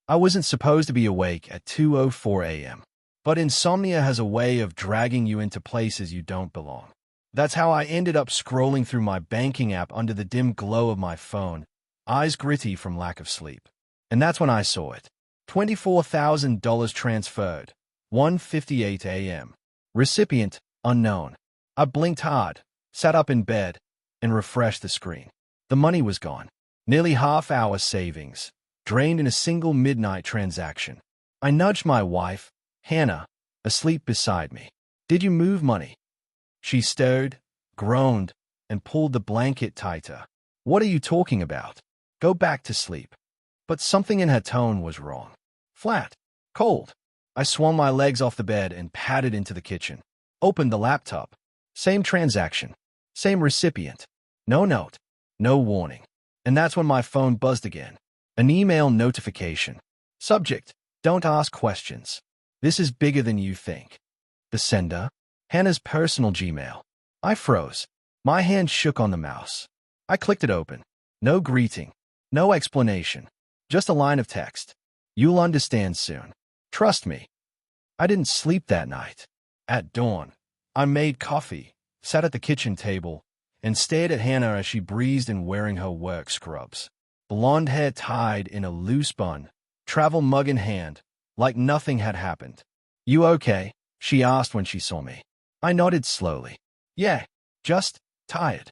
I wasn't supposed to be awake at 2:04 a.m. But insomnia has a way of dragging you into places you don't belong. That's how I ended up scrolling through my banking app under the dim glow of my phone, eyes gritty from lack of sleep. And that's when I saw it. $24,000 transferred. 1:58 a.m. Recipient, unknown. I blinked hard, sat up in bed, and refreshed the screen. The money was gone. Nearly half hour savings, drained in a single midnight transaction. I nudged my wife, Hannah, asleep beside me. "Did you move money?" She stirred, groaned, and pulled the blanket tighter. "What are you talking about? Go back to sleep." But something in her tone was wrong. Flat. Cold. I swung my legs off the bed and padded into the kitchen. Opened the laptop. Same transaction. Same recipient. No note. No warning. And that's when my phone buzzed again. An email notification. Subject: Don't ask questions. This is bigger than you think. The sender: Hannah's personal Gmail. I froze. My hand shook on the mouse. I clicked it open. No greeting. No explanation. Just a line of text. "You'll understand soon. Trust me." I didn't sleep that night. At dawn, I made coffee, sat at the kitchen table, and stared at Hannah as she breezed in wearing her work scrubs. Blonde hair tied in a loose bun, travel mug in hand, like nothing had happened. "You okay?" she asked when she saw me. I nodded slowly. "Yeah, just tired."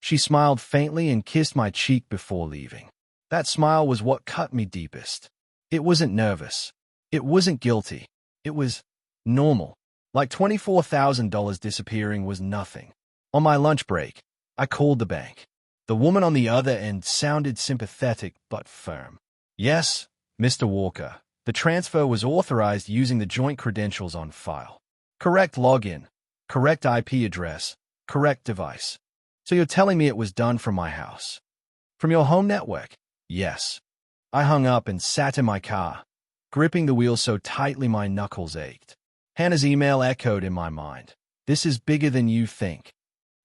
She smiled faintly and kissed my cheek before leaving. That smile was what cut me deepest. It wasn't nervous. It wasn't guilty. It was normal. Like $24,000 disappearing was nothing. On my lunch break, I called the bank. The woman on the other end sounded sympathetic but firm. "Yes, Mr. Walker. The transfer was authorized using the joint credentials on file. Correct login, correct IP address, correct device. So you're telling me it was done from my house? From your home network?" "Yes." I hung up and sat in my car, gripping the wheel so tightly my knuckles ached. Hannah's email echoed in my mind. "This is bigger than you think."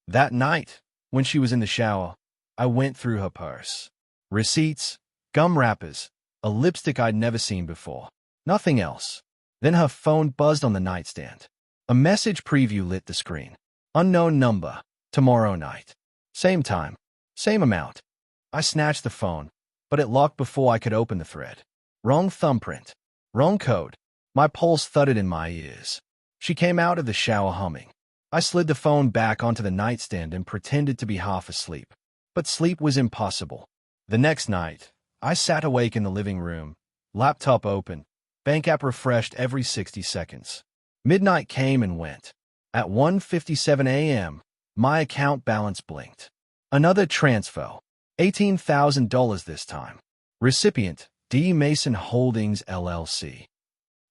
That night, when she was in the shower, I went through her purse. Receipts, gum wrappers, a lipstick I'd never seen before. Nothing else. Then her phone buzzed on the nightstand. A message preview lit the screen. "Unknown number. Tomorrow night. Same time. Same amount." I snatched the phone, but it locked before I could open the thread. Wrong thumbprint. Wrong code. My pulse thudded in my ears. She came out of the shower humming. I slid the phone back onto the nightstand and pretended to be half asleep. But sleep was impossible. The next night, I sat awake in the living room, laptop open, bank app refreshed every 60 seconds. Midnight came and went. At 1:57 a.m., my account balance blinked. Another transfer. $18,000 this time. Recipient: D. Mason Holdings, LLC.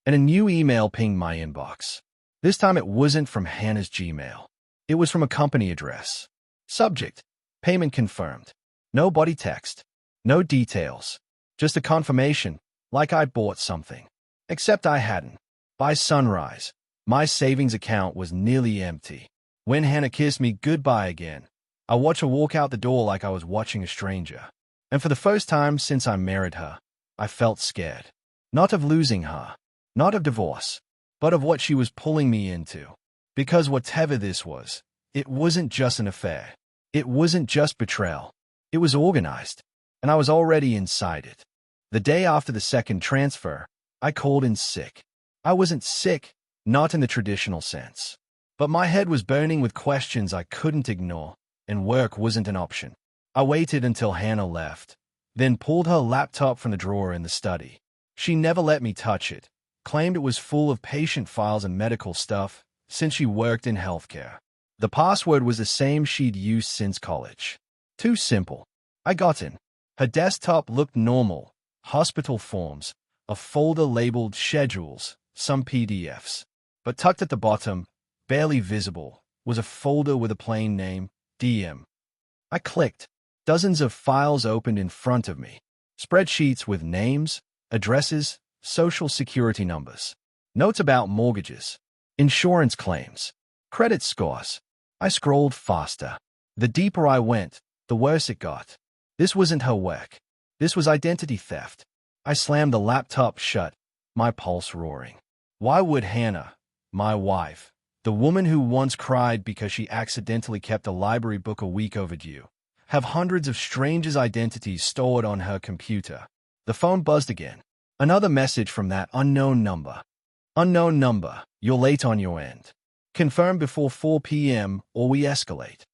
And a new email pinged my inbox. This time it wasn't from Hannah's Gmail. It was from a company address. Subject: Payment confirmed. No body text. No details. Just a confirmation, like I'd bought something. Except I hadn't. By sunrise, my savings account was nearly empty. When Hannah kissed me goodbye again, I watched her walk out the door like I was watching a stranger. And for the first time since I married her, I felt scared. Not of losing her, not of divorce, but of what she was pulling me into. Because whatever this was, it wasn't just an affair. It wasn't just betrayal. It was organized, and I was already inside it. The day after the second transfer, I called in sick. I wasn't sick, not in the traditional sense. But my head was burning with questions I couldn't ignore, and work wasn't an option. I waited until Hannah left, then pulled her laptop from the drawer in the study. She never let me touch it, claimed it was full of patient files and medical stuff, since she worked in healthcare. The password was the same she'd used since college. Too simple. I got in. Her desktop looked normal. Hospital forms, a folder labeled schedules, some PDFs. But tucked at the bottom, barely visible, was a folder with a plain name, DM. I clicked. Dozens of files opened in front of me. Spreadsheets with names, addresses, social security numbers. Notes about mortgages, insurance claims, credit scores. I scrolled faster. The deeper I went, the worse it got. This wasn't her work. This was identity theft. I slammed the laptop shut, my pulse roaring. Why would Hannah, my wife, the woman who once cried because she accidentally kept a library book a week overdue, have hundreds of strangers' identities stored on her computer? The phone buzzed again. Another message from that unknown number. Unknown number, you're late on your end. Confirm before 4 p.m. or we escalate.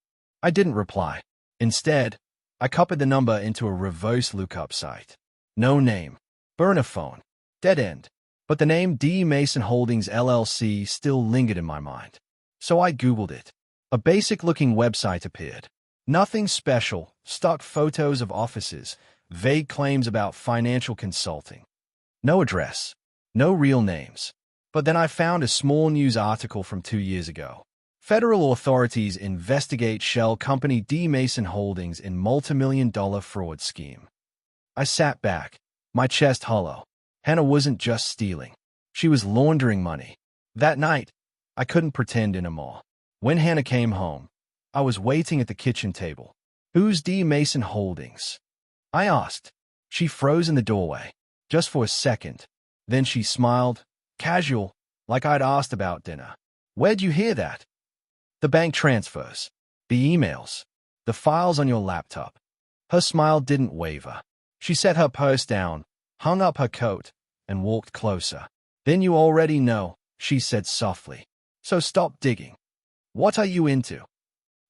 I didn't reply. Instead, I copied the number into a reverse lookup site. No name. Burner phone. Dead end. But the name D. Mason Holdings LLC still lingered in my mind. So I Googled it. A basic-looking website appeared. Nothing special, stock photos of offices, vague claims about financial consulting. No address. No real names. But then I found a small news article from 2 years ago. Federal authorities investigate shell company D. Mason Holdings in multimillion-dollar fraud scheme. I sat back, my chest hollow. Hannah wasn't just stealing. She was laundering money. That night, I couldn't pretend anymore. When Hannah came home, I was waiting at the kitchen table. Who's D. Mason Holdings? I asked. She froze in the doorway, just for a second. Then she smiled, casual, like I'd asked about dinner. Where'd you hear that? The bank transfers, the emails, the files on your laptop. Her smile didn't waver. She set her purse down, hung up her coat, and walked closer. Then you already know, she said softly. So stop digging. What are you into?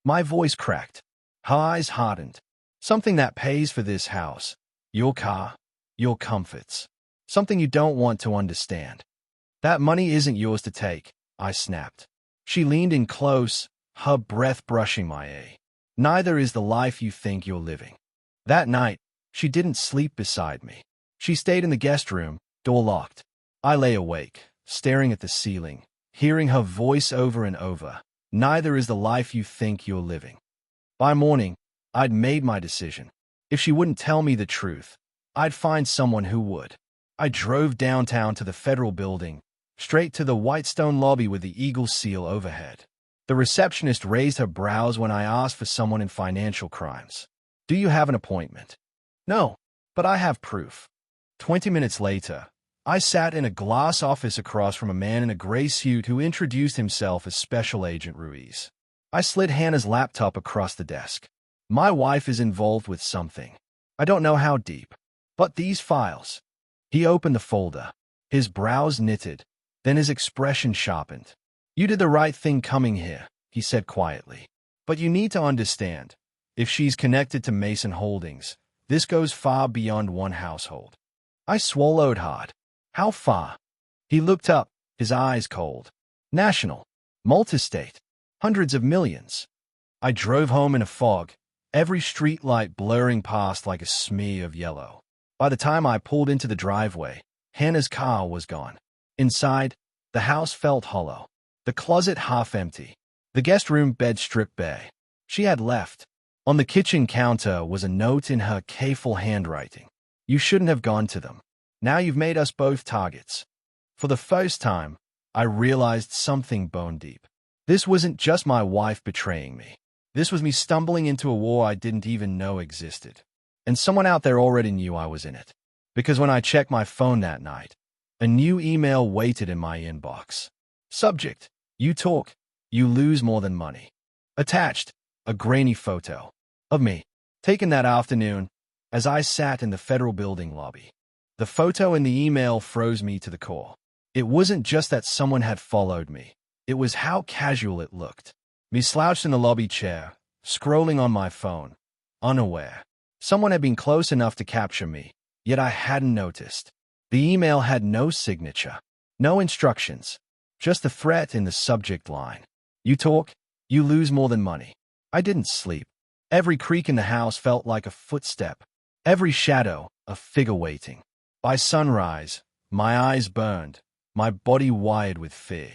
My voice cracked. Her eyes hardened. Something that pays for this house, your car, your comforts. Something you don't want to understand. That money isn't yours to take, I snapped. She leaned in close, her breath brushing my ear. Neither is the life you think you're living. That night, she didn't sleep beside me. She stayed in the guest room, door locked. I lay awake, staring at the ceiling, hearing her voice over and over. Neither is the life you think you're living. By morning, I'd made my decision. If she wouldn't tell me the truth, I'd find someone who would. I drove downtown to the federal building, straight to the white stone lobby with the eagle seal overhead. The receptionist raised her brows when I asked for someone in financial crimes. Do you have an appointment? No, but I have proof. 20 minutes later, I sat in a glass office across from a man in a gray suit who introduced himself as Special Agent Ruiz. I slid Hannah's laptop across the desk. My wife is involved with something. I don't know how deep. But these files. He opened the folder. His brows knitted. Then his expression sharpened. You did the right thing coming here, he said quietly. But you need to understand, if she's connected to Mason Holdings, this goes far beyond one household. I swallowed hard. How far? He looked up, his eyes cold. National. Multi-state. Hundreds of millions. I drove home in a fog, every street light blurring past like a smear of yellow. By the time I pulled into the driveway, Hannah's car was gone. Inside, the house felt hollow. The closet half empty. The guest room bed stripped bare. She had left. On the kitchen counter was a note in her careful handwriting. You shouldn't have gone to them. Now you've made us both targets. For the first time, I realized something bone deep. This wasn't just my wife betraying me. This was me stumbling into a war I didn't even know existed. And someone out there already knew I was in it. Because when I checked my phone that night, a new email waited in my inbox. Subject: You talk, you lose more than money. Attached: a grainy photo of me, taken that afternoon as I sat in the federal building lobby. The photo in the email froze me to the core. It wasn't just that someone had followed me. It was how casual it looked. Me slouched in the lobby chair, scrolling on my phone, unaware. Someone had been close enough to capture me, yet I hadn't noticed. The email had no signature, no instructions, just the threat in the subject line. You talk, you lose more than money. I didn't sleep. Every creak in the house felt like a footstep. Every shadow, a figure waiting. By sunrise, my eyes burned, my body wired with fear.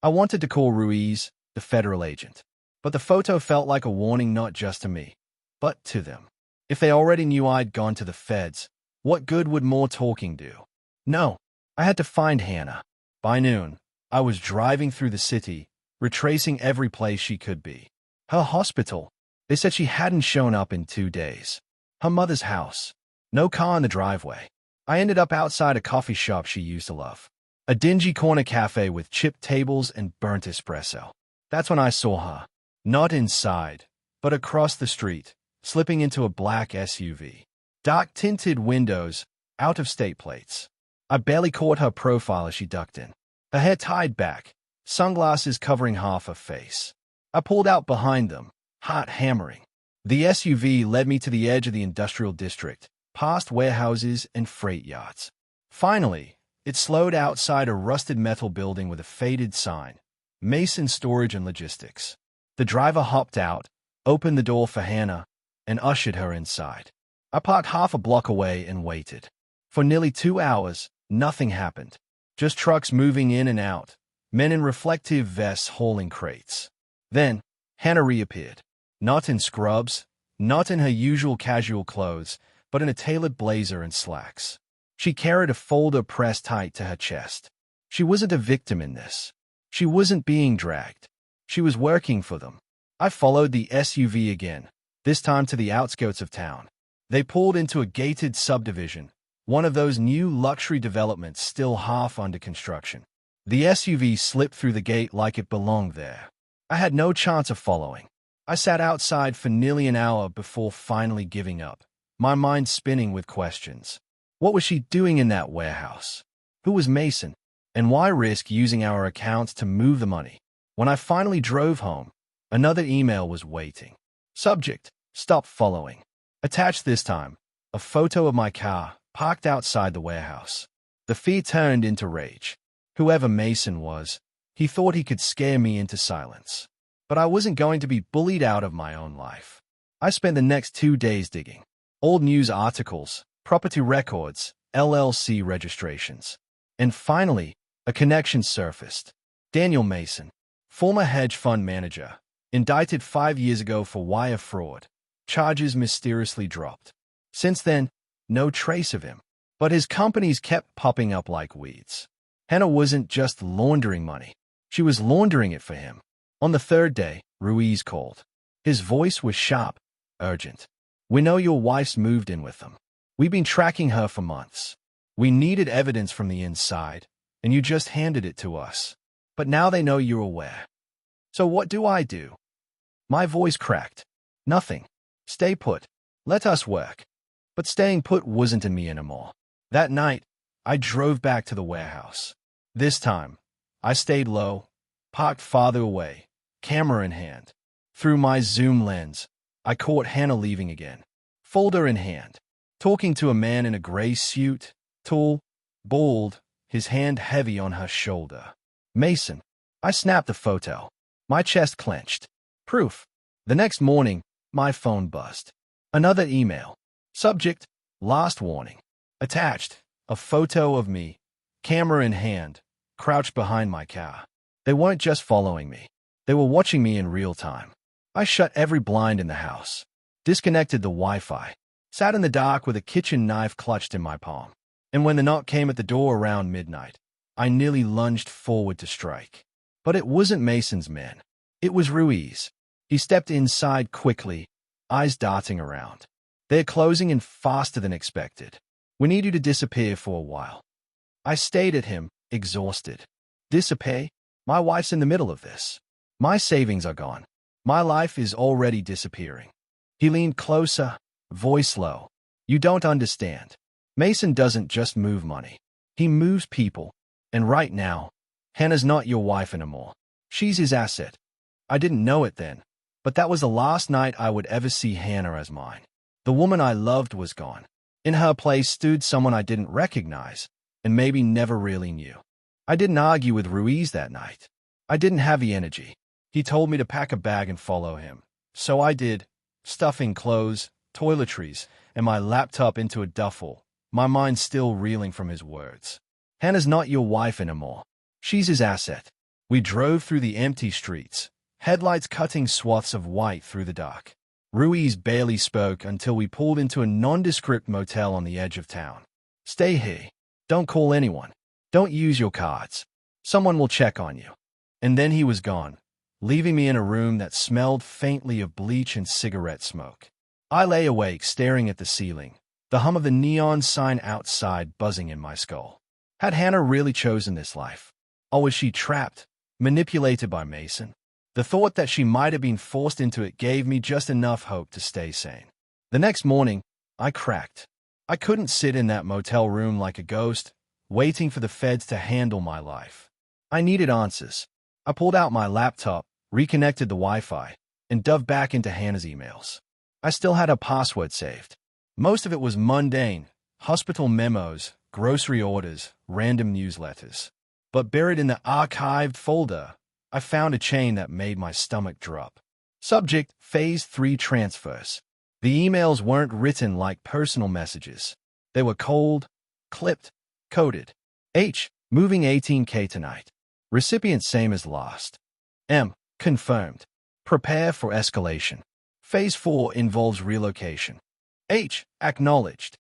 I wanted to call Ruiz, the federal agent. But the photo felt like a warning not just to me, but to them. If they already knew I'd gone to the feds, what good would more talking do? No, I had to find Hannah. By noon, I was driving through the city, retracing every place she could be. Her hospital. They said she hadn't shown up in 2 days. Her mother's house. No car in the driveway. I ended up outside a coffee shop she used to love. A dingy corner cafe with chipped tables and burnt espresso. That's when I saw her. Not inside, but across the street, slipping into a black SUV. Dark tinted windows, out-of-state plates. I barely caught her profile as she ducked in. Her hair tied back, sunglasses covering half her face. I pulled out behind them, heart hammering. The SUV led me to the edge of the industrial district, past warehouses and freight yards. Finally, it slowed outside a rusted metal building with a faded sign, Mason Storage and Logistics. The driver hopped out, opened the door for Hannah, and ushered her inside. I parked half a block away and waited. For nearly 2 hours, nothing happened. Just trucks moving in and out, men in reflective vests hauling crates. Then, Hannah reappeared. Not in scrubs, not in her usual casual clothes, but in a tailored blazer and slacks. She carried a folder pressed tight to her chest. She wasn't a victim in this. She wasn't being dragged. She was working for them. I followed the SUV again, this time to the outskirts of town. They pulled into a gated subdivision, one of those new luxury developments still half under construction. The SUV slipped through the gate like it belonged there. I had no chance of following. I sat outside for nearly an hour before finally giving up, my mind spinning with questions. What was she doing in that warehouse? Who was Mason? And why risk using our accounts to move the money? When I finally drove home, another email was waiting. Subject: stop following. Attached this time, a photo of my car parked outside the warehouse. The fear turned into rage. Whoever Mason was, he thought he could scare me into silence. But I wasn't going to be bullied out of my own life. I spent the next 2 days digging. Old news articles, property records, LLC registrations. And finally, a connection surfaced. Daniel Mason, former hedge fund manager, indicted 5 years ago for wire fraud. Charges mysteriously dropped. Since then, no trace of him. But his companies kept popping up like weeds. Hannah wasn't just laundering money. She was laundering it for him. On the third day, Ruiz called. His voice was sharp, urgent. We know your wife's moved in with them. We've been tracking her for months. We needed evidence from the inside, and you just handed it to us. But now they know you're aware. So what do I do? My voice cracked. Nothing. Stay put. Let us work. But staying put wasn't in me anymore. That night, I drove back to the warehouse. This time, I stayed low, parked farther away, camera in hand. Through my zoom lens, I caught Hannah leaving again, folder in hand, talking to a man in a gray suit, tall, bald, his hand heavy on her shoulder. Mason. I snapped the photo. My chest clenched. Proof. The next morning, my phone buzzed. Another email. Subject: last warning. Attached: a photo of me, camera in hand, crouched behind my car. They weren't just following me. They were watching me in real time. I shut every blind in the house, disconnected the Wi-Fi, sat in the dark with a kitchen knife clutched in my palm. And when the knock came at the door around midnight, I nearly lunged forward to strike. But it wasn't Mason's men. It was Ruiz. He stepped inside quickly, eyes darting around. They're closing in faster than expected. We need you to disappear for a while. I stayed at him, exhausted. Disappear? My wife's in the middle of this. My savings are gone. My life is already disappearing. He leaned closer, voice low. You don't understand. Mason doesn't just move money. He moves people. And right now, Hannah's not your wife anymore. She's his asset. I didn't know it then, but that was the last night I would ever see Hannah as mine. The woman I loved was gone. In her place stood someone I didn't recognize, and maybe never really knew. I didn't argue with Ruiz that night. I didn't have the energy. He told me to pack a bag and follow him. So I did, stuffing clothes, toiletries, and my laptop into a duffel, my mind still reeling from his words. Hannah's not your wife anymore. She's his asset. We drove through the empty streets, headlights cutting swaths of white through the dark. Ruiz barely spoke until we pulled into a nondescript motel on the edge of town. Stay here. Don't call anyone. Don't use your cards. Someone will check on you. And then he was gone, leaving me in a room that smelled faintly of bleach and cigarette smoke. I lay awake staring at the ceiling, the hum of the neon sign outside buzzing in my skull. Had Hannah really chosen this life? Or was she trapped, manipulated by Mason? The thought that she might have been forced into it gave me just enough hope to stay sane. The next morning, I cracked. I couldn't sit in that motel room like a ghost, waiting for the feds to handle my life. I needed answers. I pulled out my laptop, reconnected the Wi-Fi, and dove back into Hannah's emails. I still had a password saved. Most of it was mundane, hospital memos, grocery orders, random newsletters. But buried in the archived folder, I found a chain that made my stomach drop. Subject: Phase 3 transfers. The emails weren't written like personal messages. They were cold, clipped, coded. H: Moving 18K tonight. Recipient same as last. M: Confirmed. Prepare for escalation. Phase 4 involves relocation. H: Acknowledged.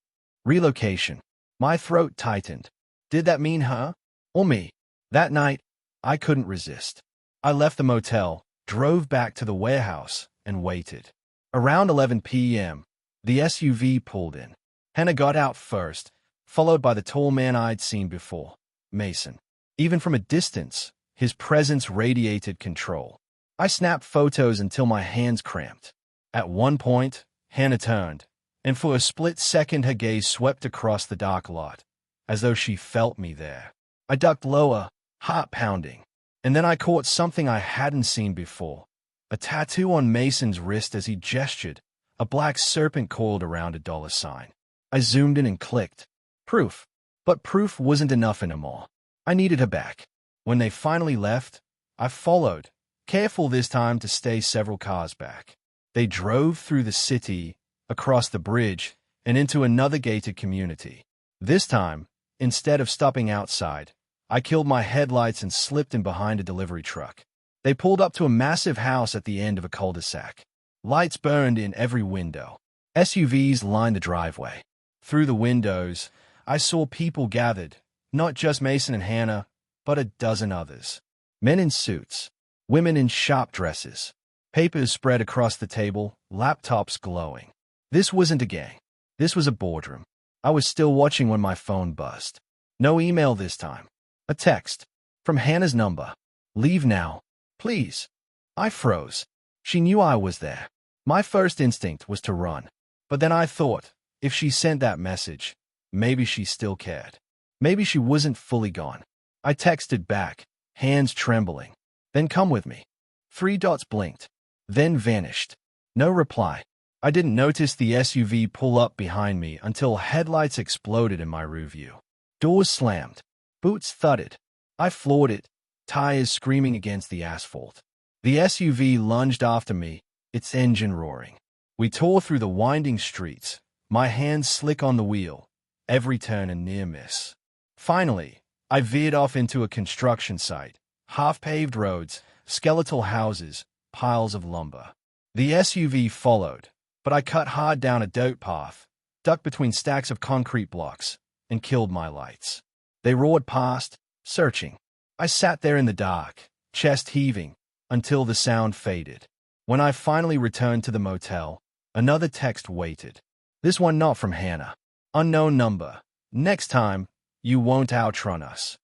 Relocation. My throat tightened. Did that mean her? Or me? That night, I couldn't resist. I left the motel, drove back to the warehouse, and waited. Around 11 p.m., the SUV pulled in. Hannah got out first, followed by the tall man I'd seen before, Mason. Even from a distance, his presence radiated control. I snapped photos until my hands cramped. At one point, Hannah turned, and for a split second her gaze swept across the dark lot, as though she felt me there. I ducked lower, heart pounding, and then I caught something I hadn't seen before. A tattoo on Mason's wrist as he gestured, a black serpent coiled around a $sign. I zoomed in and clicked. Proof. But proof wasn't enough anymore. I needed her back. When they finally left, I followed, careful this time to stay several cars back. They drove through the city, across the bridge, and into another gated community. This time, instead of stopping outside, I killed my headlights and slipped in behind a delivery truck. They pulled up to a massive house at the end of a cul-de-sac. Lights burned in every window. SUVs lined the driveway. Through the windows, I saw people gathered, not just Mason and Hannah, but a dozen others. Men in suits, women in sharp dresses, papers spread across the table, laptops glowing. This wasn't a gang. This was a boardroom. I was still watching when my phone buzzed. No email this time. A text. From Hannah's number. Leave now. Please. I froze. She knew I was there. My first instinct was to run. But then I thought, if she sent that message, maybe she still cared. Maybe she wasn't fully gone. I texted back, hands trembling. Then come with me. 3 dots blinked. Then vanished. No reply. I didn't notice the SUV pull up behind me until headlights exploded in my rear view. Doors slammed. Boots thudded. I floored it, tires screaming against the asphalt. The SUV lunged after me, its engine roaring. We tore through the winding streets, my hands slick on the wheel, every turn a near miss. Finally, I veered off into a construction site, half-paved roads, skeletal houses, piles of lumber. The SUV followed, but I cut hard down a dirt path, ducked between stacks of concrete blocks, and killed my lights. They roared past, searching. I sat there in the dark, chest heaving, until the sound faded. When I finally returned to the motel, another text waited. This one not from Hannah. Unknown number. Next time, you won't outrun us.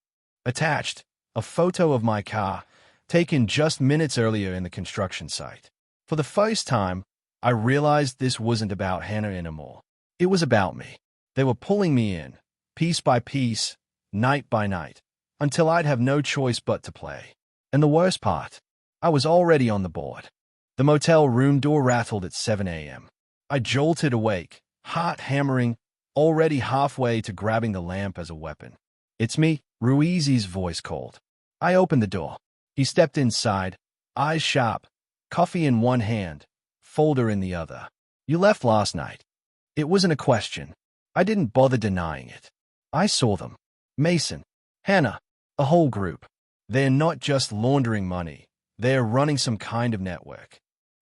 Attached, a photo of my car, taken just minutes earlier in the construction site. For the first time, I realized this wasn't about Hannah anymore. It was about me. They were pulling me in, piece by piece, night by night, until I'd have no choice but to play. And the worst part, I was already on the board. The motel room door rattled at 7 a.m. I jolted awake, heart hammering, already halfway to grabbing the lamp as a weapon. It's me, Ruizi's voice called. I opened the door. He stepped inside, eyes sharp, coffee in one hand, folder in the other. You left last night. It wasn't a question. I didn't bother denying it. I saw them. Mason, Hannah, a whole group. They're not just laundering money. They're running some kind of network.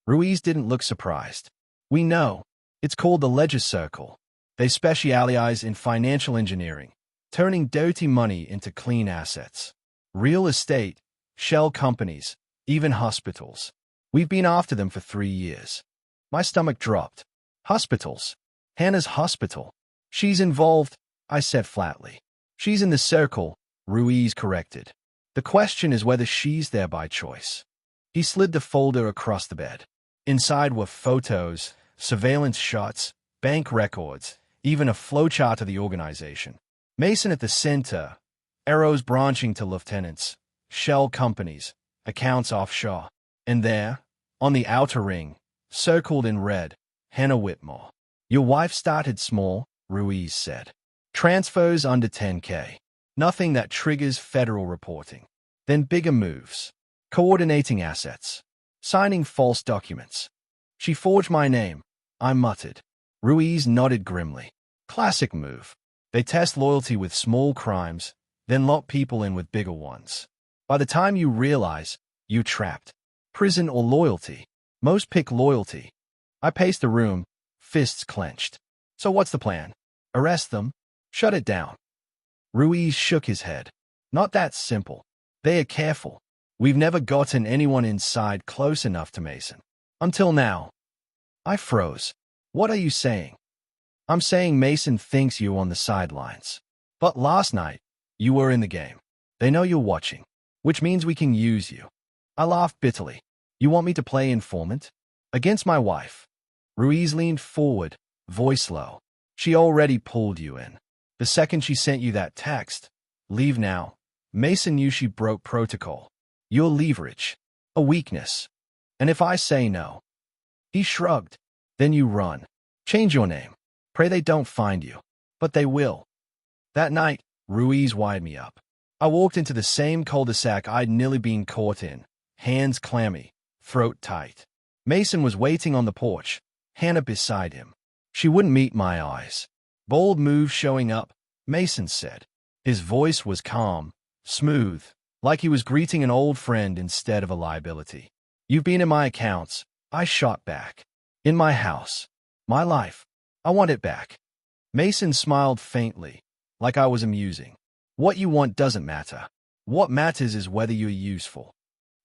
Ruiz didn't look surprised. We know. It's called the Ledger Circle. They specialize in financial engineering, turning dirty money into clean assets. Real estate, shell companies, even hospitals. We've been after them for 3 years. My stomach dropped. Hospitals. Hannah's hospital. She's involved, I said flatly. She's in the circle, Ruiz corrected. The question is whether she's there by choice. He slid the folder across the bed. Inside were photos, surveillance shots, bank records, even a flowchart of the organization. Mason at the center, arrows branching to lieutenants, shell companies, accounts offshore. And there, on the outer ring, circled in red, Hannah Whitmore. Your wife started small, Ruiz said. Transfers under 10K. Nothing that triggers federal reporting. Then bigger moves. Coordinating assets. Signing false documents. She forged my name, I muttered. Ruiz nodded grimly. Classic move. They test loyalty with small crimes, then lock people in with bigger ones. By the time you realize, you're trapped. Prison or loyalty? Most pick loyalty. I paced the room, fists clenched. So what's the plan? Arrest them? Shut it down. Ruiz shook his head. Not that simple. They are careful. We've never gotten anyone inside close enough to Mason. Until now. I froze. What are you saying? I'm saying Mason thinks you're on the sidelines. But last night, you were in the game. They know you're watching, which means we can use you. I laughed bitterly. You want me to play informant? Against my wife. Ruiz leaned forward, voice low. She already pulled you in. The second she sent you that text, leave now, Mason knew she broke protocol. Your leverage. A weakness. And if I say no? He shrugged. Then you run. Change your name. Pray they don't find you. But they will. That night, Ruiz wired me up. I walked into the same cul-de-sac I'd nearly been caught in, hands clammy, throat tight. Mason was waiting on the porch, Hannah beside him. She wouldn't meet my eyes. Bold move showing up, Mason said. His voice was calm, smooth, like he was greeting an old friend instead of a liability. You've been in my accounts, I shot back. In my house. My life. I want it back. Mason smiled faintly, like I was amusing. What you want doesn't matter. What matters is whether you're useful.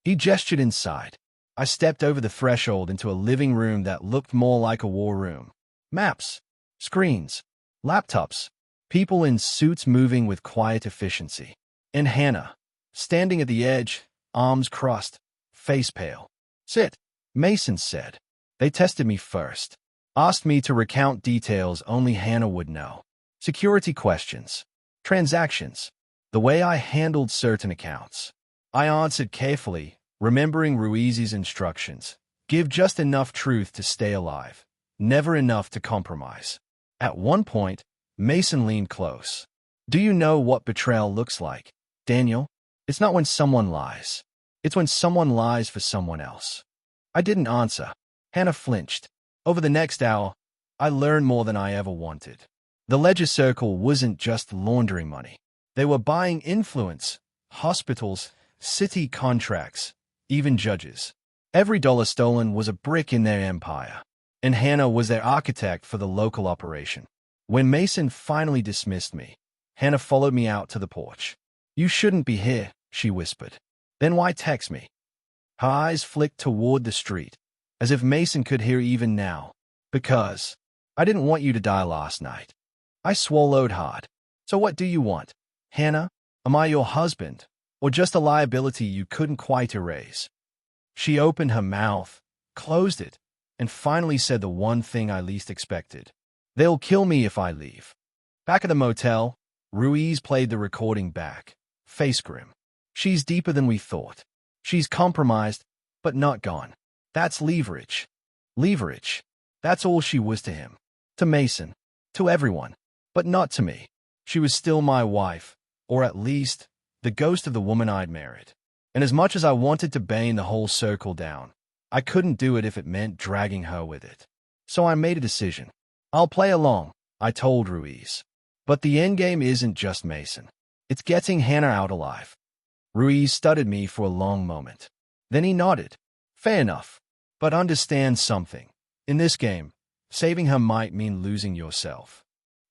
He gestured inside. I stepped over the threshold into a living room that looked more like a war room. Maps, screens, laptops, people in suits moving with quiet efficiency. And Hannah, standing at the edge, arms crossed, face pale. Sit, Mason said. They tested me first. Asked me to recount details only Hannah would know. Security questions. Transactions. The way I handled certain accounts. I answered carefully, remembering Ruiz's instructions. Give just enough truth to stay alive. Never enough to compromise. At one point, Mason leaned close. Do you know what betrayal looks like, Daniel? It's not when someone lies. It's when someone lies for someone else. I didn't answer. Hannah flinched. Over the next hour, I learned more than I ever wanted. The Ledger Circle wasn't just laundering money. They were buying influence, hospitals, city contracts, even judges. Every dollar stolen was a brick in their empire, and Hannah was their architect for the local operation. When Mason finally dismissed me, Hannah followed me out to the porch. You shouldn't be here, she whispered. Then why text me? Her eyes flicked toward the street, as if Mason could hear even now. Because I didn't want you to die last night. I swallowed hard. So what do you want? Hannah, am I your husband, or just a liability you couldn't quite erase? She opened her mouth, closed it, and finally said the one thing I least expected. They'll kill me if I leave. Back at the motel, Ruiz played the recording back, face grim. She's deeper than we thought. She's compromised, but not gone. That's leverage. Leverage. That's all she was to him. To Mason. To everyone. But not to me. She was still my wife, or at least, the ghost of the woman I'd married. And as much as I wanted to bang the whole circle down, I couldn't do it if it meant dragging her with it. So I made a decision. I'll play along, I told Ruiz. But the endgame isn't just Mason. It's getting Hannah out alive. Ruiz studied me for a long moment. Then he nodded. Fair enough. But understand something. In this game, saving her might mean losing yourself.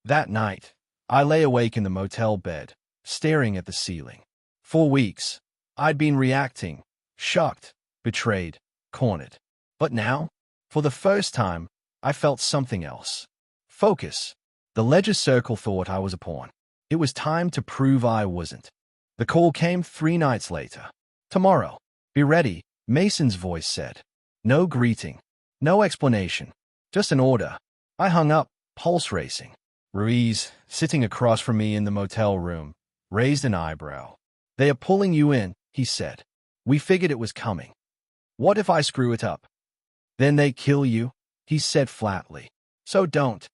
That night, I lay awake in the motel bed, staring at the ceiling. For weeks, I'd been reacting, shocked, betrayed, cornered. But now, for the first time, I felt something else. Focus. The Ledger Circle thought I was a pawn. It was time to prove I wasn't. The call came 3 nights later. "Tomorrow. Be ready," Mason's voice said. No greeting. No explanation. Just an order. I hung up, pulse racing. Ruiz, sitting across from me in the motel room, raised an eyebrow. "They are pulling you in," he said. "We figured it was coming. What if I screw it up?" "Then they kill you," he said flatly. "So don't."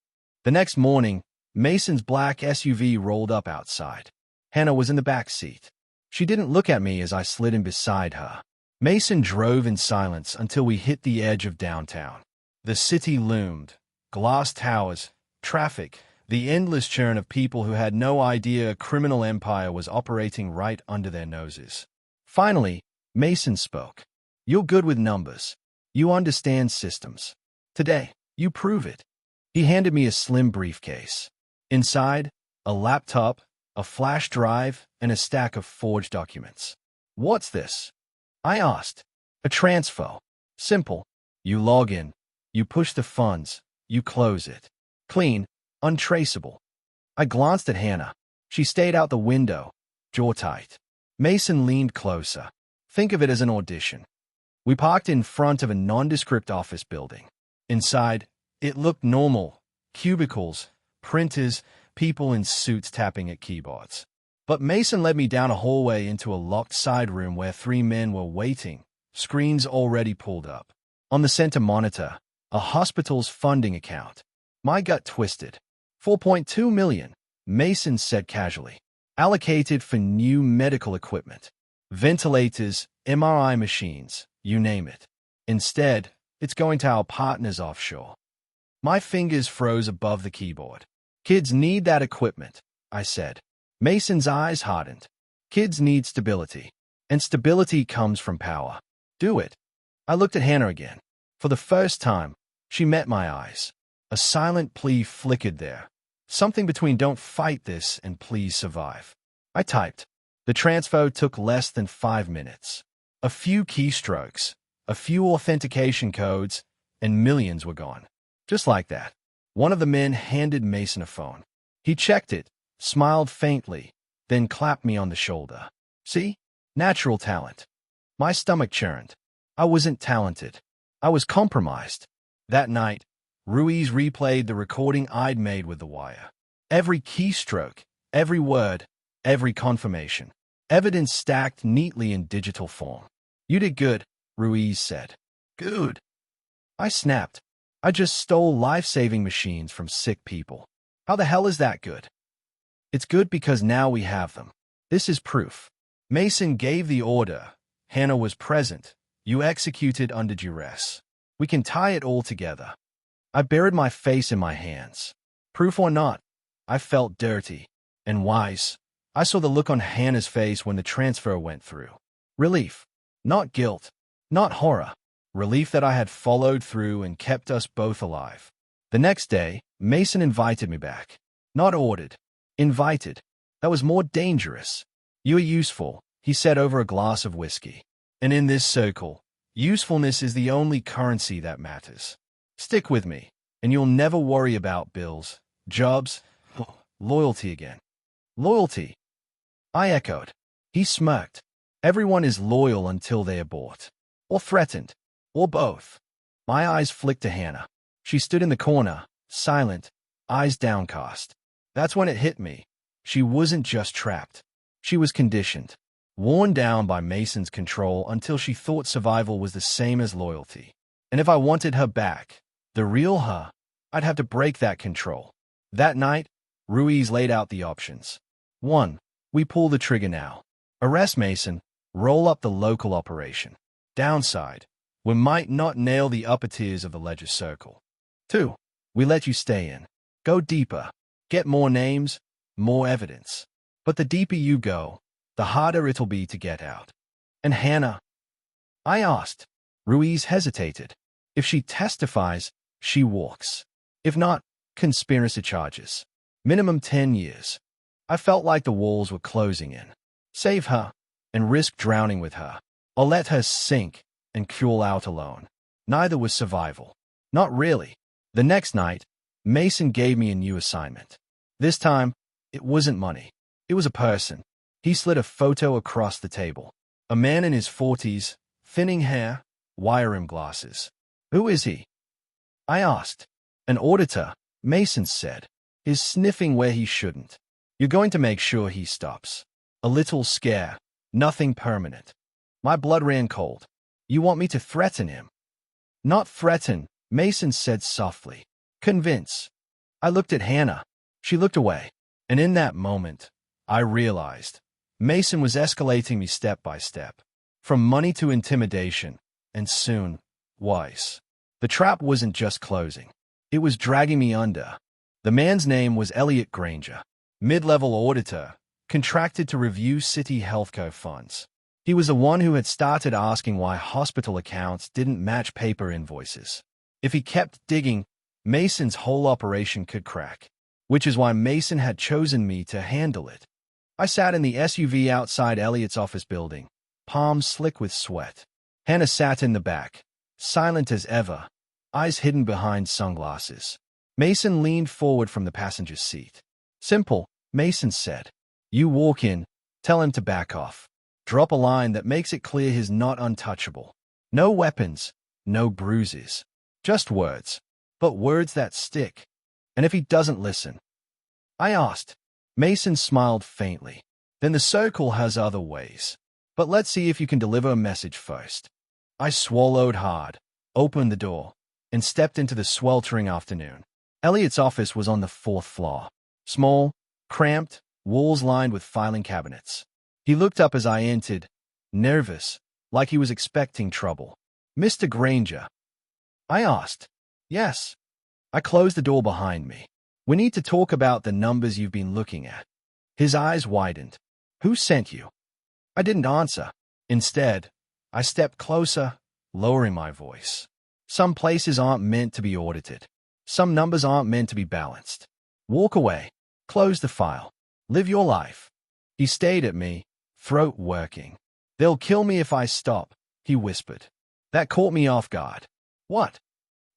The next morning, Mason's black SUV rolled up outside. Hannah was in the back seat. She didn't look at me as I slid in beside her. Mason drove in silence until we hit the edge of downtown. The city loomed. Glass towers, traffic, the endless churn of people who had no idea a criminal empire was operating right under their noses. Finally, Mason spoke. "You're good with numbers. You understand systems. Today, you prove it." He handed me a slim briefcase. Inside, a laptop, a flash drive, and a stack of forged documents. "What's this?" I asked. "A transfer. Simple. You log in. You push the funds. You close it. Clean. Untraceable." I glanced at Hannah. She stayed out the window, jaw tight. Mason leaned closer. "Think of it as an audition." We parked in front of a nondescript office building. Inside, it looked normal. Cubicles, printers, people in suits tapping at keyboards. But Mason led me down a hallway into a locked side room where 3 men were waiting, screens already pulled up. On the center monitor, a hospital's funding account. My gut twisted. 4.2 million, Mason said casually. Allocated for new medical equipment. Ventilators, MRI machines, you name it. Instead, it's going to our partners offshore. My fingers froze above the keyboard. "Kids need that equipment," I said. Mason's eyes hardened. "Kids need stability. And stability comes from power. Do it." I looked at Hannah again. For the first time, she met my eyes. A silent plea flickered there. Something between "don't fight this" and "please survive." I typed. The transfer took less than 5 minutes. A few keystrokes, a few authentication codes, and millions were gone. Just like that. One of the men handed Mason a phone. He checked it, smiled faintly, then clapped me on the shoulder. "See? Natural talent." My stomach churned. I wasn't talented. I was compromised. That night, Ruiz replayed the recording I'd made with the wire. Every keystroke, every word, every confirmation. Evidence stacked neatly in digital form. "You did good," Ruiz said. "Good." I snapped. "I just stole life-saving machines from sick people. How the hell is that good?" "It's good because now we have them. This is proof." Mason gave the order. Hannah was present. You executed under duress. We can tie it all together. I buried my face in my hands. Proof or not, I felt dirty and wise. I saw the look on Hannah's face when the transfer went through. Relief. Not guilt. Not horror. Relief that I had followed through and kept us both alive. The next day, Mason invited me back. Not ordered. Invited. That was more dangerous. "You are useful," he said over a glass of whiskey. "And in this circle, usefulness is the only currency that matters. Stick with me, and you'll never worry about bills, jobs, loyalty again." "Loyalty?" I echoed. He smirked. "Everyone is loyal until they are bought. Or threatened. Or both." My eyes flicked to Hannah. She stood in the corner, silent, eyes downcast. That's when it hit me. She wasn't just trapped. She was conditioned. Worn down by Mason's control until she thought survival was the same as loyalty. And if I wanted her back, the real her, I'd have to break that control. That night, Ruiz laid out the options. 1. We pull the trigger now. Arrest Mason, roll up the local operation. Downside. We might not nail the upper tiers of the Ledger Circle. 2. We let you stay in. Go deeper. Get more names, more evidence. But the deeper you go, the harder it'll be to get out. And Hannah? I asked. Ruiz hesitated. If she testifies, she walks. If not, conspiracy charges. Minimum 10 years. I felt like the walls were closing in. Save her, and risk drowning with her. Or let her sink and crawl out alone. Neither was survival. Not really. The next night, Mason gave me a new assignment. This time, it wasn't money. It was a person. He slid a photo across the table. A man in his 40s, thinning hair, wire-rimmed glasses. Who is he? I asked. An auditor, Mason said. He's sniffing where he shouldn't. You're going to make sure he stops. A little scare. Nothing permanent. My blood ran cold. You want me to threaten him? Not threaten, Mason said softly. Convince. I looked at Hannah. She looked away. And in that moment, I realized Mason was escalating me step by step. From money to intimidation, and soon, wise. The trap wasn't just closing. It was dragging me under. The man's name was Elliot Granger, mid-level auditor, contracted to review city healthcare funds. He was the one who had started asking why hospital accounts didn't match paper invoices. If he kept digging, Mason's whole operation could crack, which is why Mason had chosen me to handle it. I sat in the SUV outside Elliot's office building, palms slick with sweat. Hannah sat in the back, silent as ever, eyes hidden behind sunglasses. Mason leaned forward from the passenger seat. Simple, Mason said. You walk in, tell him to back off. Drop a line that makes it clear he's not untouchable. No weapons, no bruises. Just words. But words that stick. And if he doesn't listen? I asked. Mason smiled faintly. Then the circle has other ways. But let's see if you can deliver a message first. I swallowed hard, opened the door, and stepped into the sweltering afternoon. Elliot's office was on the 4th floor. Small, cramped, walls lined with filing cabinets. He looked up as I entered, nervous, like he was expecting trouble. Mr. Granger? I asked. Yes. I closed the door behind me. We need to talk about the numbers you've been looking at. His eyes widened. Who sent you? I didn't answer. Instead, I stepped closer, lowering my voice. Some places aren't meant to be audited. Some numbers aren't meant to be balanced. Walk away. Close the file. Live your life. He stared at me, throat working. They'll kill me if I stop, he whispered. That caught me off guard. What?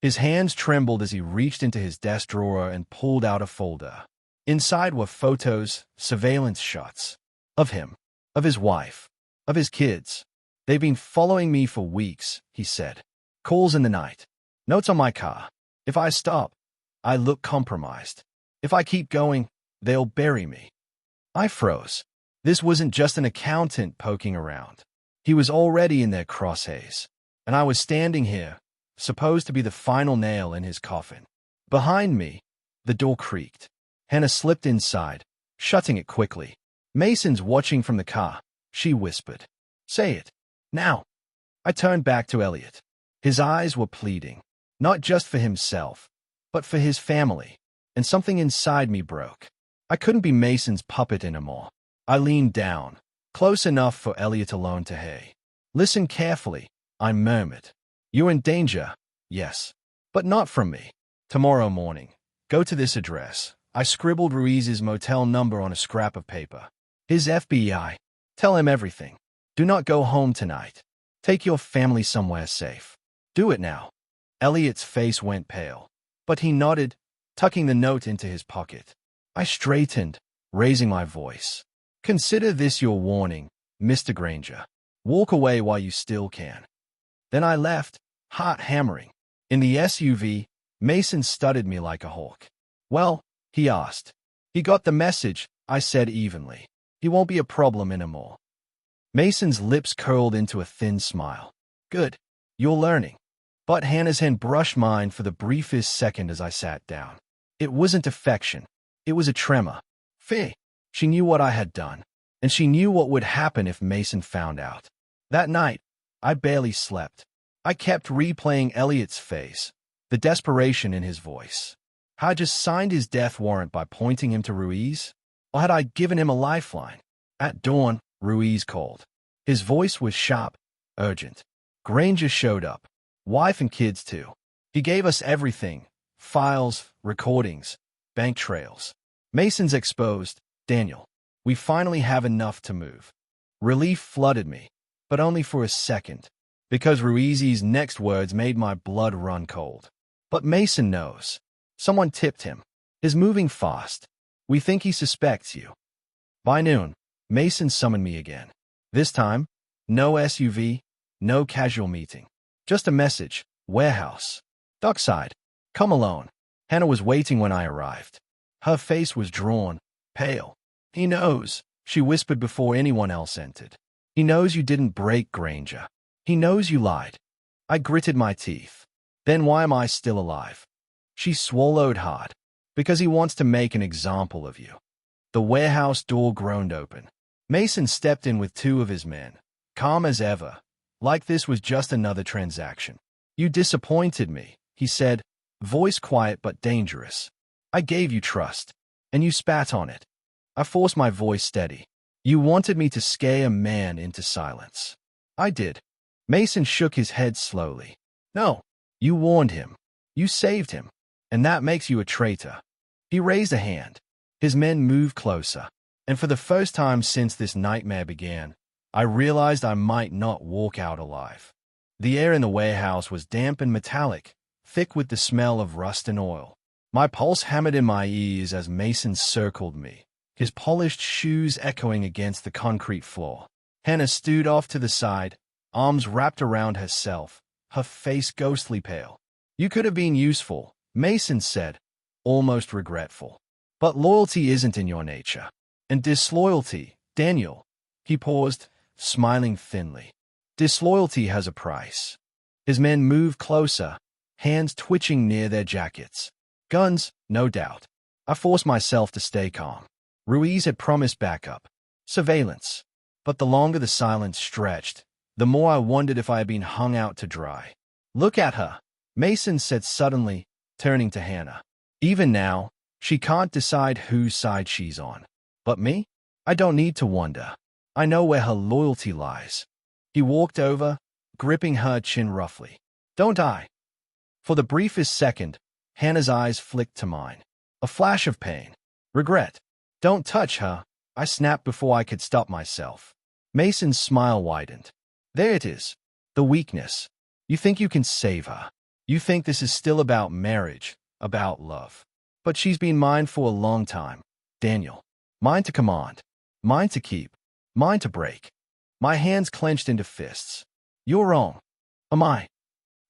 His hands trembled as he reached into his desk drawer and pulled out a folder. Inside were photos, surveillance shots. Of him. Of his wife. Of his kids. They've been following me for weeks, he said. Calls in the night. Notes on my car. If I stop, I look compromised. If I keep going, they'll bury me. I froze. This wasn't just an accountant poking around. He was already in their crosshairs. And I was standing here, supposed to be the final nail in his coffin. Behind me, the door creaked. Hannah slipped inside, shutting it quickly. Mason's watching from the car, she whispered. Say it. Now. I turned back to Elliot. His eyes were pleading, not just for himself, but for his family. And something inside me broke. I couldn't be Mason's puppet anymore. I leaned down, close enough for Elliot alone to hear. Listen carefully, I murmured. You're in danger, yes, but not from me. Tomorrow morning, go to this address. I scribbled Ruiz's motel number on a scrap of paper. His FBI. Tell him everything. Do not go home tonight. Take your family somewhere safe. Do it now. Elliot's face went pale, but he nodded, tucking the note into his pocket. I straightened, raising my voice. Consider this your warning, Mr. Granger. Walk away while you still can. Then I left, heart hammering. In the SUV, Mason studied me like a hawk. Well, he asked. He got the message, I said evenly. He won't be a problem anymore. Mason's lips curled into a thin smile. Good. You're learning. But Hannah's hand brushed mine for the briefest second as I sat down. It wasn't affection. It was a tremor. Fear. She knew what I had done, and she knew what would happen if Mason found out. That night, I barely slept. I kept replaying Elliot's face, the desperation in his voice. Had I just signed his death warrant by pointing him to Ruiz? Or had I given him a lifeline? At dawn, Ruiz called. His voice was sharp, urgent. Granger showed up. Wife and kids, too. He gave us everything. Files, recordings, bank trails. Mason's exposed. Daniel. We finally have enough to move. Relief flooded me, but only for a second, because Ruiz's next words made my blood run cold. But Mason knows. Someone tipped him. Is moving fast. We think he suspects you. By noon, Mason summoned me again. This time, no SUV, no casual meeting. Just a message, warehouse. Dockside. Come alone. Hannah was waiting when I arrived. Her face was drawn, pale. He knows, she whispered before anyone else entered. He knows you didn't break Granger. He knows you lied. I gritted my teeth. Then why am I still alive? She swallowed hard. Because he wants to make an example of you. The warehouse door groaned open. Mason stepped in with two of his men, calm as ever, like this was just another transaction. You disappointed me, he said, voice quiet but dangerous. I gave you trust, and you spat on it. I forced my voice steady. You wanted me to scare a man into silence. I did. Mason shook his head slowly. No, you warned him. You saved him, and that makes you a traitor. He raised a hand. His men moved closer, and for the first time since this nightmare began, I realized I might not walk out alive. The air in the warehouse was damp and metallic, thick with the smell of rust and oil. My pulse hammered in my ears as Mason circled me, his polished shoes echoing against the concrete floor. Hannah stood off to the side, arms wrapped around herself, her face ghostly pale. You could have been useful, Mason said, almost regretful. But loyalty isn't in your nature. And disloyalty, Daniel. He paused, smiling thinly. Disloyalty has a price. His men moved closer, hands twitching near their jackets. Guns, no doubt. I forced myself to stay calm. Ruiz had promised backup. Surveillance. But the longer the silence stretched, the more I wondered if I had been hung out to dry. Look at her, Mason said suddenly, turning to Hannah. Even now, she can't decide whose side she's on. But me? I don't need to wonder. I know where her loyalty lies. He walked over, gripping her chin roughly. Don't I? For the briefest second, Hannah's eyes flicked to mine. A flash of pain. Regret. Don't touch her, I snapped before I could stop myself. Mason's smile widened. There it is. The weakness. You think you can save her. You think this is still about marriage, about love. But she's been mine for a long time, Daniel. Mine to command. Mine to keep. Mine to break. My hands clenched into fists. You're wrong. Am I?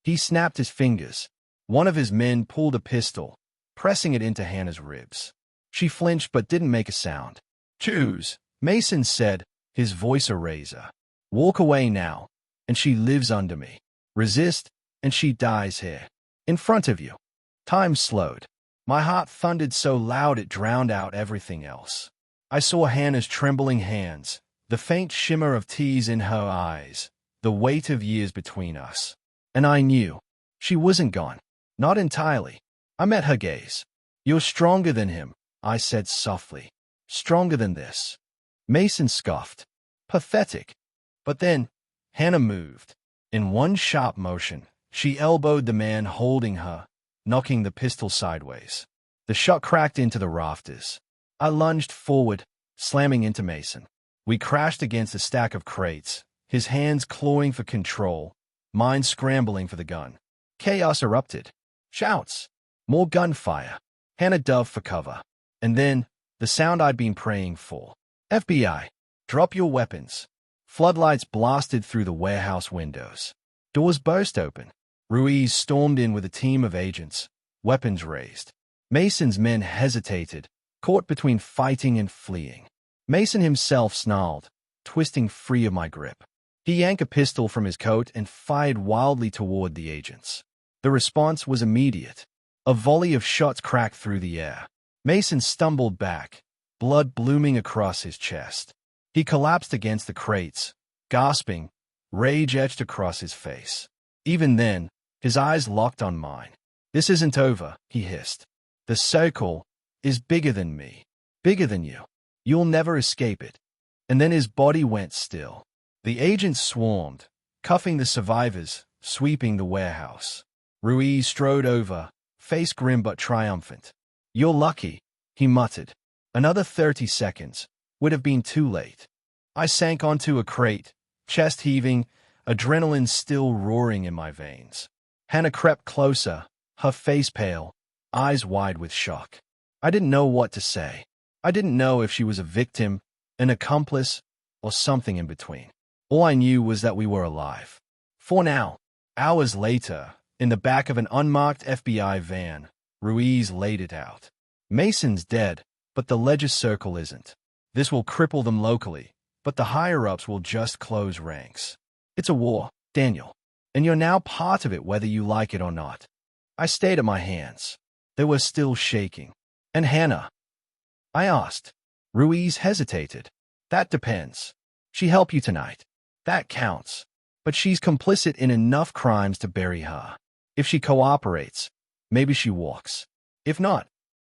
He snapped his fingers. One of his men pulled a pistol, pressing it into Hannah's ribs. She flinched but didn't make a sound. Choose, Mason said, his voice a razor. Walk away now, and she lives under me. Resist, and she dies here. In front of you. Time slowed. My heart thundered so loud it drowned out everything else. I saw Hannah's trembling hands, the faint shimmer of tears in her eyes, the weight of years between us. And I knew. She wasn't gone. Not entirely. I met her gaze. You're stronger than him, I said softly. Stronger than this. Mason scoffed. Pathetic. But then, Hannah moved. In one sharp motion, she elbowed the man holding her, knocking the pistol sideways. The shot cracked into the rafters. I lunged forward, slamming into Mason. We crashed against a stack of crates, his hands clawing for control, mine scrambling for the gun. Chaos erupted. Shouts. More gunfire. Hannah dove for cover. And then, the sound I'd been praying for. FBI. Drop your weapons. Floodlights blasted through the warehouse windows. Doors burst open. Ruiz stormed in with a team of agents, weapons raised. Mason's men hesitated, caught between fighting and fleeing. Mason himself snarled, twisting free of my grip. He yanked a pistol from his coat and fired wildly toward the agents. The response was immediate. A volley of shots cracked through the air. Mason stumbled back, blood blooming across his chest. He collapsed against the crates, gasping, rage etched across his face. Even then, his eyes locked on mine. This isn't over, he hissed. The circle is bigger than me, bigger than you. You'll never escape it. And then his body went still. The agents swarmed, cuffing the survivors, sweeping the warehouse. Ruiz strode over, face grim but triumphant. You're lucky, he muttered. Another 30 seconds would have been too late. I sank onto a crate, chest heaving, adrenaline still roaring in my veins. Hannah crept closer, her face pale, eyes wide with shock. I didn't know what to say. I didn't know if she was a victim, an accomplice, or something in between. All I knew was that we were alive. For now, hours later, in the back of an unmarked FBI van, Ruiz laid it out. Mason's dead, but the Ledger's circle isn't. This will cripple them locally, but the higher-ups will just close ranks. It's a war, Daniel, and you're now part of it whether you like it or not. I stayed at my hands. They were still shaking. And Hannah? I asked. Ruiz hesitated. That depends. She helped you tonight. That counts. But she's complicit in enough crimes to bury her. If she cooperates, maybe she walks. If not,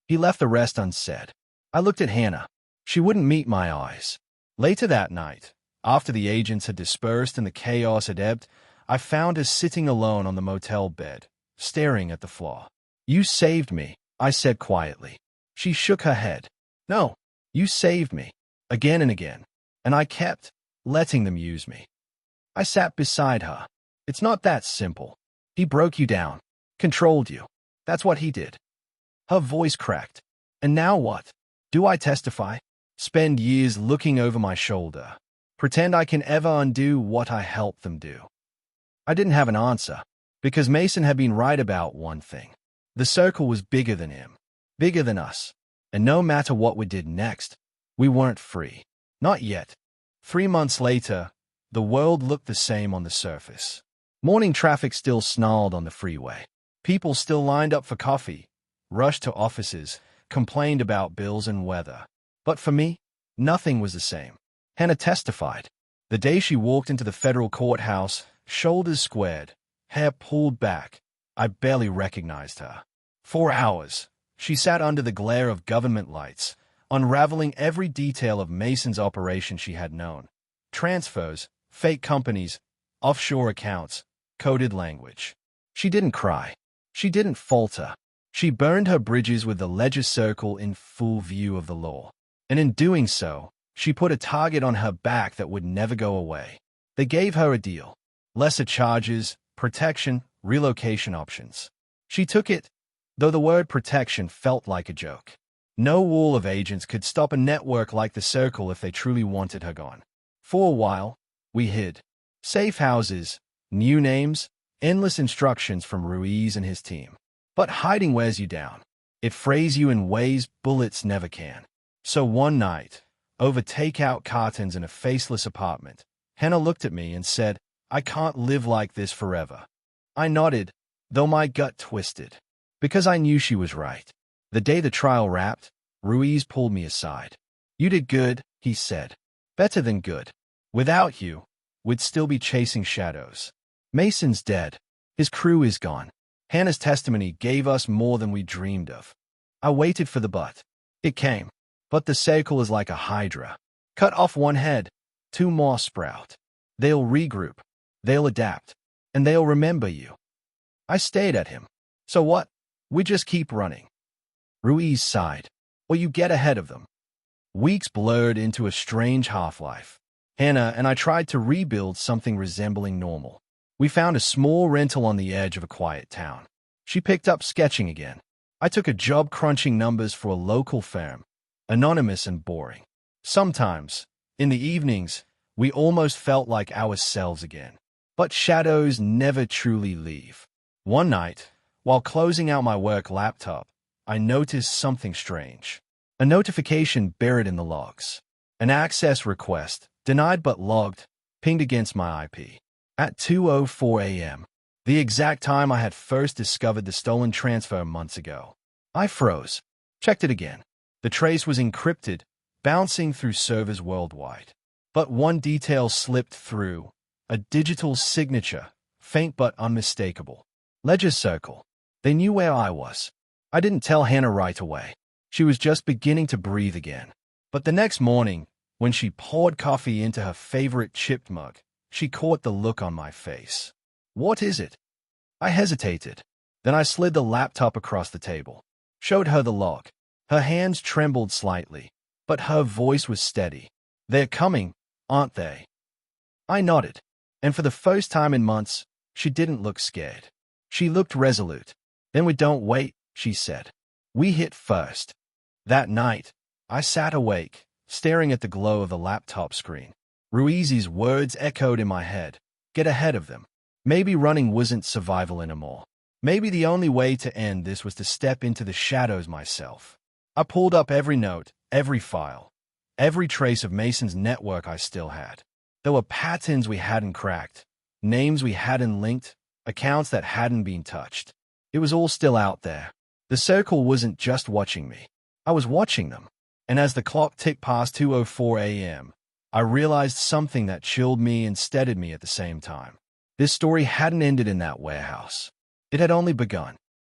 he left the rest unsaid. I looked at Hannah. She wouldn't meet my eyes. Later that night, after the agents had dispersed and the chaos had ebbed, I found her sitting alone on the motel bed, staring at the floor. You saved me, I said quietly. She shook her head. No, you saved me, again and again, and I kept letting them use me. I sat beside her. It's not that simple. He broke you down, controlled you. That's what he did. Her voice cracked. And now what? Do I testify? Spend years looking over my shoulder? Pretend I can ever undo what I helped them do? I didn't have an answer, because Mason had been right about one thing. The circle was bigger than him, bigger than us, and no matter what we did next, we weren't free. Not yet. 3 months later, the world looked the same on the surface. Morning traffic still snarled on the freeway. People still lined up for coffee, rushed to offices, complained about bills and weather. But for me, nothing was the same. Hannah testified. The day she walked into the federal courthouse, shoulders squared, hair pulled back, I barely recognized her. 4 hours, she sat under the glare of government lights, unraveling every detail of Mason's operation she had known. Transfers, fake companies, offshore accounts, coded language. She didn't cry. She didn't falter. She burned her bridges with the Ledger Circle in full view of the law. And in doing so, she put a target on her back that would never go away. They gave her a deal. Lesser charges, protection, relocation options. She took it, though the word protection felt like a joke. No wall of agents could stop a network like the Circle if they truly wanted her gone. For a while, we hid. Safe houses, new names, endless instructions from Ruiz and his team. But hiding wears you down. It frays you in ways bullets never can. So one night, over takeout cartons in a faceless apartment, Hannah looked at me and said, I can't live like this forever. I nodded, though my gut twisted, because I knew she was right. The day the trial wrapped, Ruiz pulled me aside. You did good, he said. Better than good. Without you, we'd still be chasing shadows. Mason's dead. His crew is gone. Hannah's testimony gave us more than we dreamed of. I waited for the but. It came. But the Circle is like a hydra. Cut off one head, 2 more sprout. They'll regroup. They'll adapt. And they'll remember you. I stared at him. So what? We just keep running. Ruiz sighed. Or you get ahead of them. Weeks blurred into a strange half-life. Hannah and I tried to rebuild something resembling normal. We found a small rental on the edge of a quiet town. She picked up sketching again. I took a job crunching numbers for a local firm, anonymous and boring. Sometimes, in the evenings, we almost felt like ourselves again. But shadows never truly leave. One night, while closing out my work laptop, I noticed something strange. A notification buried in the logs. An access request, denied but logged, pinged against my IP. At 2:04 a.m., the exact time I had first discovered the stolen transfer months ago. I froze. Checked it again. The trace was encrypted, bouncing through servers worldwide. But one detail slipped through. A digital signature, faint but unmistakable. Ledger Circle. They knew where I was. I didn't tell Hannah right away. She was just beginning to breathe again. But the next morning, when she poured coffee into her favorite chipped mug, she caught the look on my face. What is it? I hesitated. Then I slid the laptop across the table. Showed her the log. Her hands trembled slightly, but her voice was steady. They're coming, aren't they? I nodded. And for the first time in months, she didn't look scared. She looked resolute. Then we don't wait, she said. We hit first. That night, I sat awake, staring at the glow of the laptop screen. Ruizi's words echoed in my head. Get ahead of them. Maybe running wasn't survival anymore. Maybe the only way to end this was to step into the shadows myself. I pulled up every note, every file, every trace of Mason's network I still had. There were patterns we hadn't cracked, names we hadn't linked, accounts that hadn't been touched. It was all still out there. The circle wasn't just watching me. I was watching them. And as the clock ticked past 2:04 a.m., I realized something that chilled me and steadied me at the same time. This story hadn't ended in that warehouse. It had only begun.